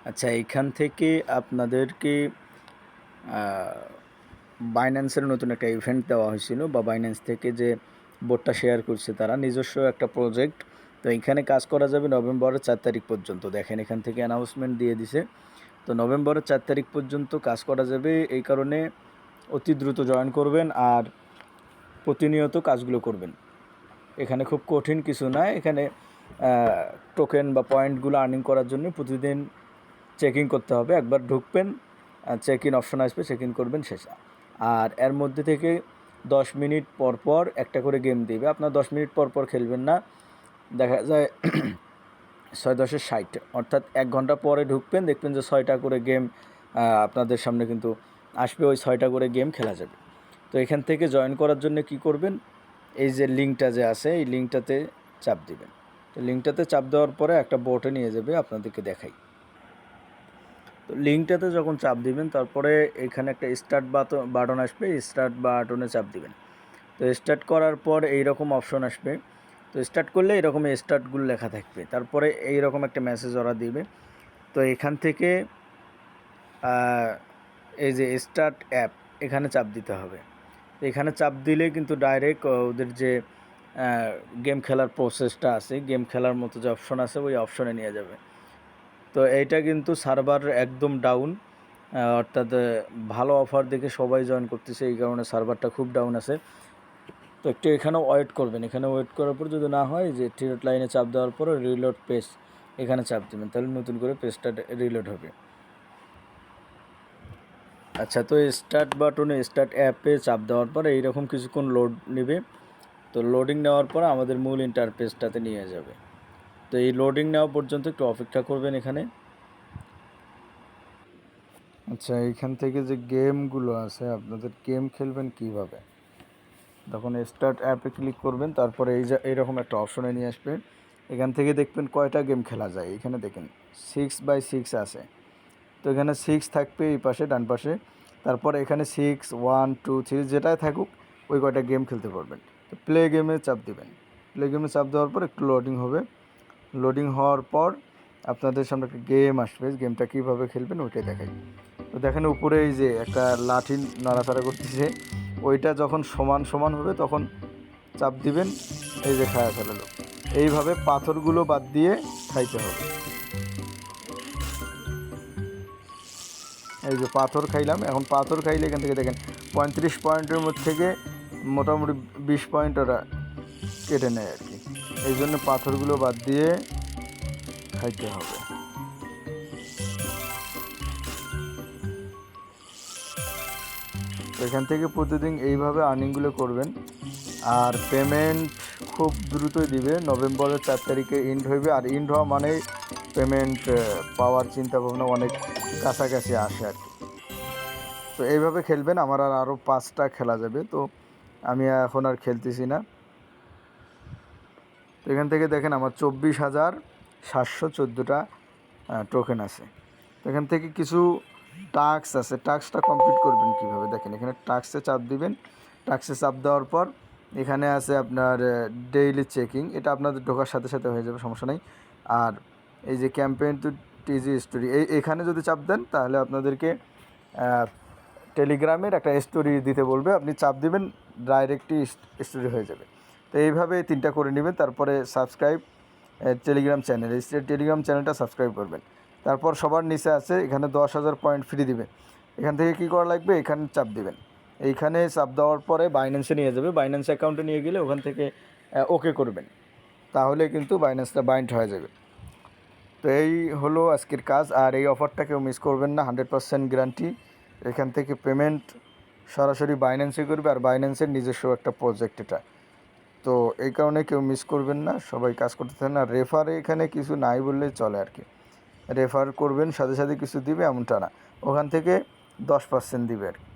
আচ্ছা, এইখান থেকে আপনাদেরকে আ বাইন্যান্সের নতুন একটা ইভেন্ট দেওয়া হয়েছিল বা বাইন্যান্স থেকে যে বোর্ডটা শেয়ার করছে তারা নিজস্ব একটা প্রজেক্ট। তো এইখানে কাজ করা যাবে নভেম্বরের 4 তারিখ পর্যন্ত। দেখেন এখান থেকে অ্যানাউন্সমেন্ট দিয়ে দিছে। তো নভেম্বরের 4 তারিখ পর্যন্ত কাজ করা যাবে। এই কারণে অতি দ্রুত জয়েন করবেন আর প্রতিনিয়ত কাজগুলো করবেন। এখানে খুব কঠিন কিছু না। এখানে টোকেন বা পয়েন্টগুলো আর্নিং করার জন্য প্রতিদিন চেক ইন করতে হবে। একবার ঢুকবেন, চেক ইন অপশন আসবে, চেক ইন করবেন, শেষ। আর এর মধ্যে থেকে 10 মিনিট পর পর একটা করে গেম দিবে। আপনার 10 মিনিট পর পর খেলবেন না। দেখা যায় 6×10 = 60, অর্থাৎ 1 ঘন্টা পরে ঢুকবেন, দেখবেন যে 6টা করে গেম আপনাদের সামনে কিন্তু আসবে। ওই 6টা করে গেম খেলা যাবে। তো এখান থেকে জয়েন করার জন্য কি করবেন, এই যে লিঙ্কটা যে আছে এই লিঙ্কটাতে চাপ দিবেন। তো লিঙ্কটাতে চাপ দেওয়ার পরে একটা বোটে নিয়ে যাবে, আপনাদেরকে দেখাই। তো লিঙ্কটাতে যখন চাপ দিবেন তারপরে এখানে একটা স্টার্ট বাটন আসবে, স্টার্ট বাটনে চাপ দিবেন। তো স্টার্ট করার পর এইরকম অপশন আসবে। তো স্টার্ট করলে এরকম স্টার্টগুলো লেখা থাকবে, তারপরে এইরকম একটা মেসেজ ওরা দিবে। তো এখান থেকে এই যে স্টার্ট অ্যাপ এখানে চাপ দিতে হবে। তো এখানে চাপ দিলে কিন্তু ডাইরেক্ট ওদের যে গেম খেলার প্রসেসটা আছে, গেম খেলার মতো যে অপশন আছে ওই অপশনে নিয়ে যাবে। তো এইটা কিন্তু সার্ভার একদম ডাউন, অর্থাৎ ভালো অফার দেখে সবাই জয়েন করতেছে, এই কারণে সার্ভারটা খুব ডাউন আছে। তো একটু এখানে ওয়েট করবেন। এখানে ওয়েট করার পর যদি না হয়, যে থ্রি লাইনে চাপ দেওয়ার পর রিলোড পেজ এখানে চাপ দেবেন, তাহলে নতুন করে পেজটা রিলোড হবে। আচ্ছা, তো স্টার্ট বাটনে স্টার্ট অ্যাপে চাপ দেওয়ার পর এইরকম কিছুক্ষণ লোড নেবে। তো লোডিং নেওয়ার পর আমাদের মূল ইন্টারফেসটাতে নিয়ে যাবে। তো এই লোডিং নেওয়া পর্যন্ত একটু অপেক্ষা করবেন এখানে। আচ্ছা, এইখান থেকে যে গেমগুলো আছে, আপনাদের গেম খেলবেন কিভাবে, তখন স্টার্ট অ্যাপে ক্লিক করবেন, তারপরে এইরকম একটা অপশনে নিয়ে আসবে। এখান থেকে দেখবেন কয়টা গেম খেলা যায়। এখানে দেখেন 6/6 আছে। তো এখানে 6 থাকবে এই পাশে ডান পাশে, তারপরে এখানে 6, 1, 2, 3 যেটাই থাকুক ওই কয়টা গেম খেলতে পারবেন। তো প্লে গেমে চাপ দিবেন। প্লে গেমে চাপ দেওয়ার পর একটু লোডিং হবে। লোডিং হওয়ার পর আপনাদের সামনে একটা গেম আসবে, গেমটা কীভাবে খেলবেন ওইটাই দেখাই। তো দেখেন উপরে এই যে একটা লাঠি নাড়াচাড়া করতেছে, ওইটা যখন সমান সমান হবে তখন চাপ দিবেন, এই যে খায়া ফেলালো। এইভাবে পাথরগুলো বাদ দিয়ে খাইতে হবে। এই যে পাথর খাইলাম, এখন পাথর খাইলে এখান থেকে দেখেন 35 পয়েন্টের মধ্যে থেকে মোটামুটি 20 পয়েন্ট ওরা কেটে নেয় আর কি। এই জন্য পাথরগুলো বাদ দিয়ে খাইতে হবে। তো এখান থেকে প্রতিদিন এইভাবে আর্নিংগুলো করবেন। আর পেমেন্ট খুব দ্রুতই দিবে। নভেম্বরের 4 তারিখে ইন্ড হইবে, আর ইন্ড হওয়া মানেই পেমেন্ট পাওয়ার চিন্তাভাবনা অনেক কাছাকাছি আসে আর কি। তো এইভাবে খেলবেন। আমার আরও 5টা খেলা যাবে, তো আমি এখন আর খেলতেছি না। তো এখান থেকে দেখেন আমার 24,714টা টোকেন আছে। তো এখান থেকে কিছু টাস্ক আছে, টাস্কটা কমপ্লিট করবেন কীভাবে দেখেন। এখানে টাস্কে চাপ দিবেন। টাস্কে চাপ দেওয়ার পর এখানে আছে আপনার ডেইলি চেকিং, এটা আপনাদের ঢোকার সাথে সাথে হয়ে যাবে, সমস্যা নেই। আর এই যে ক্যাম্পেইন টু টিজি স্টোরি, এখানে যদি চাপ দেন তাহলে আপনাদেরকে টেলিগ্রামের একটা স্টোরি দিতে বলবে, আপনি চাপ দিবেন ডাইরেক্টই স্টোরি হয়ে যাবে। তো এইভাবে 3টা করে নেবেন। তারপরে সাবস্ক্রাইব টেলিগ্রাম চ্যানেল, এই টেলিগ্রাম চ্যানেলটা সাবস্ক্রাইব করবেন। তারপর সবার নিচে আছে এখানে 10,000 পয়েন্ট ফ্রি দিবে। এখান থেকে কী করা লাগবে, এখানে চাপ দিবেন। এইখানে চাপ দেওয়ার পরে বাইন্যান্সে নিয়ে যাবে। বাইন্যান্স অ্যাকাউন্টে নিয়ে গেলে ওখান থেকে ওকে করবেন, তাহলে কিন্তু বাইন্যান্সটা বাইন্ড হয়ে যাবে। তো এই হলো আজকের কাজ। আর এই অফারটা কেউ মিস করবেন না, 100% গ্যারান্টি। এখান থেকে পেমেন্ট সরাসরি বাইন্যান্সে করবে, আর বাইন্যান্সের নিজস্ব একটা প্রজেক্ট এটা। তো এই কারণে কেউ মিস করবেন না, সবাই কাজ করতে থাকেন। আর রেফারে এখানে কিছু নাই বললেই চলে আর কি। রেফার করবেন, সাথে সাথে কিছু দিবে এমনটা না, ওখান থেকে 10% দিবে আর কি।